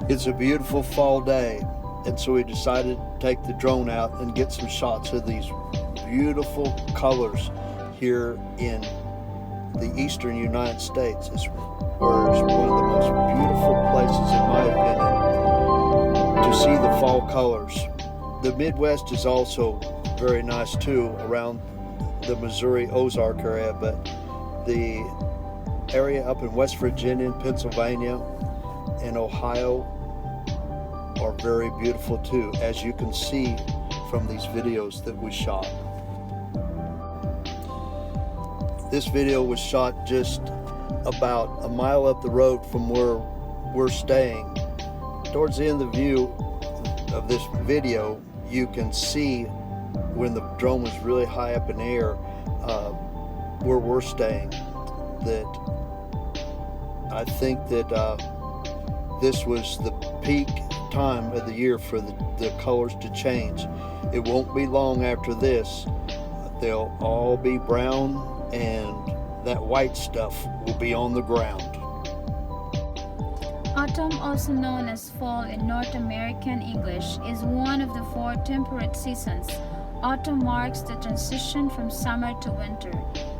It's a beautiful fall day, and so we decided to take the drone out and get some shots of these beautiful colors here in the eastern United States. It's one of the most beautiful places, in my opinion, to see the fall colors. The Midwest is also very nice too, around the Missouri Ozark area, but the area up in West Virginia and Pennsylvania and Ohio are very beautiful too, as you can see from these videos that we shot. This video was shot just about a mile up the road from where we're staying. Towards the end of the view of this video, you can see when the drone was really high up in the air where we're staying, that I think that this was the peak time of the year for the colors to change. It won't be long after this. They'll all be brown and that white stuff will be on the ground. Autumn, also known as fall in North American English, is one of the 4 temperate seasons. Autumn marks the transition from summer to winter.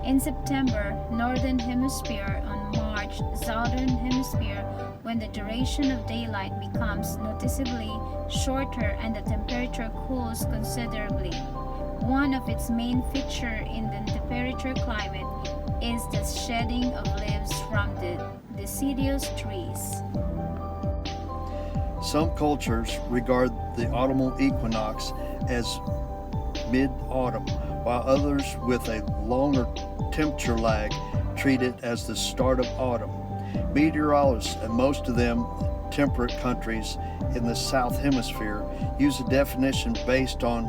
In September, Northern Hemisphere; on March, Southern Hemisphere, when the duration of daylight becomes noticeably shorter and the temperature cools considerably. One of its main features in the temperature climate is the shedding of leaves from the deciduous trees. Some cultures regard the autumnal equinox as mid-autumn, while others with a longer temperature lag treat it as the start of autumn. Meteorologists, and most of them temperate countries in the South Hemisphere, use a definition based on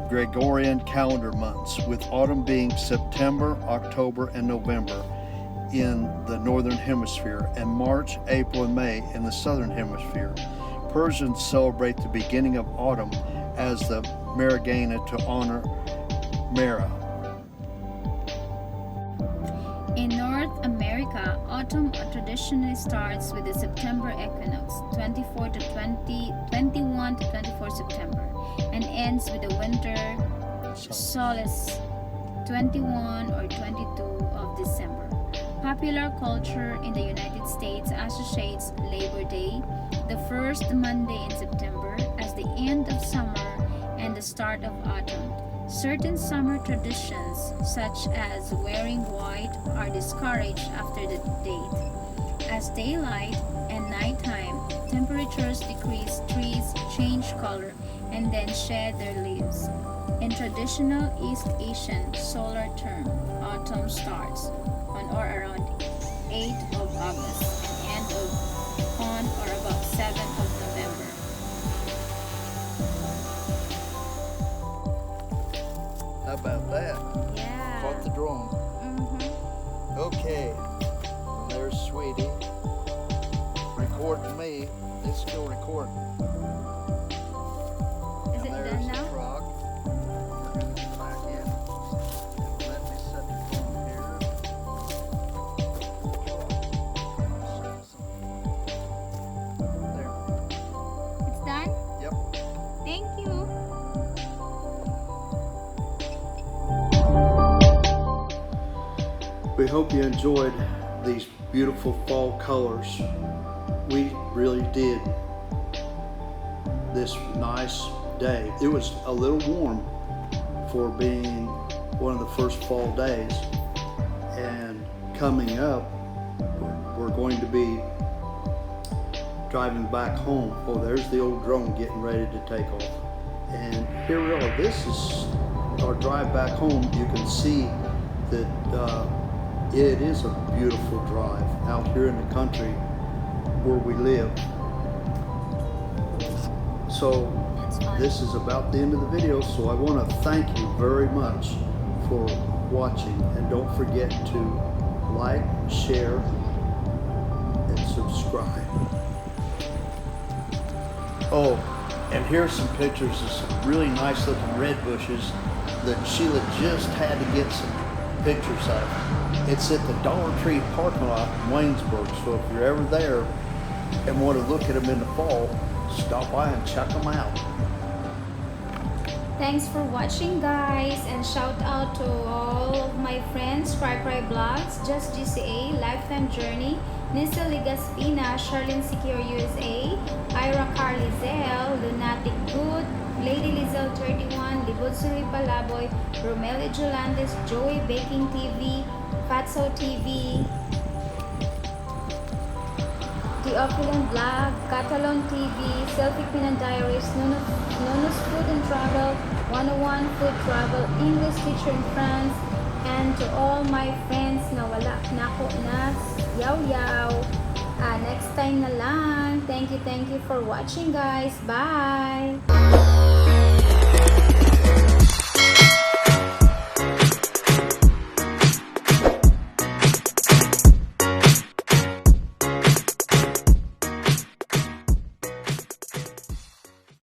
Gregorian calendar months, with autumn being September, October, and November in the Northern Hemisphere, and March, April, and May in the Southern Hemisphere. Persians celebrate the beginning of autumn as the Maragana to honor Mara. In North America, autumn traditionally starts with the September equinox, 21 to 24 September, and ends with the winter solstice, 21 or 22 of December. Popular culture in the United States associates Labor Day, the first Monday in September, as the end of summer and the start of autumn. Certain summer traditions, such as wearing white, are discouraged after the date. As daylight and nighttime temperatures decrease, trees change color and then shed their leaves. In traditional East Asian solar term, autumn starts on or around 8th of August and end on or about 7th of November. How about that? Yeah. Caught the drone. Okay, and there's Sweetie recording me. It's still recording. Is it There's done the now? truck. We're going to get back in. And let me set the phone here. There. It's done? Yep. Thank you. We hope you enjoyed these beautiful fall colors. We really did. This nice day. It was a little warm for being one of the first fall days, and coming up we're going to be driving back home. Oh, there's the old drone getting ready to take off, and here we are. This is our drive back home. You can see that it is a beautiful drive out here in the country where we live. So this is about the end of the video, so I want to thank you very much for watching, and don't forget to like, share, and subscribe. Oh, and here's some pictures of some really nice looking red bushes that Sheila just had to get some pictures of. It's at the Dollar Tree parking lot in Waynesburg, so if you're ever there, and want to look at them in the fall, stop by and check them out. Thanks for watching, guys, and shout out to all of my friends, Cry Vlogs, Just GCA, Lifetime Journey, Nisa Ligaspina, Charlene Secure USA, Ira Carlizel, Lunatic Good, Lady Lizelle 31, Libutsuri Palaboy, Romelio Jolandes, Joey Baking TV, Fatso TV, The Opulent Vlog, Catalan TV, Selfie Pinan Diaries, Nono's Food and Travel, 101 Food Travel, English Teacher in France, and to all my friends na wala na ako na yaw-yaw. Next time na lang. Thank you for watching, guys. Bye!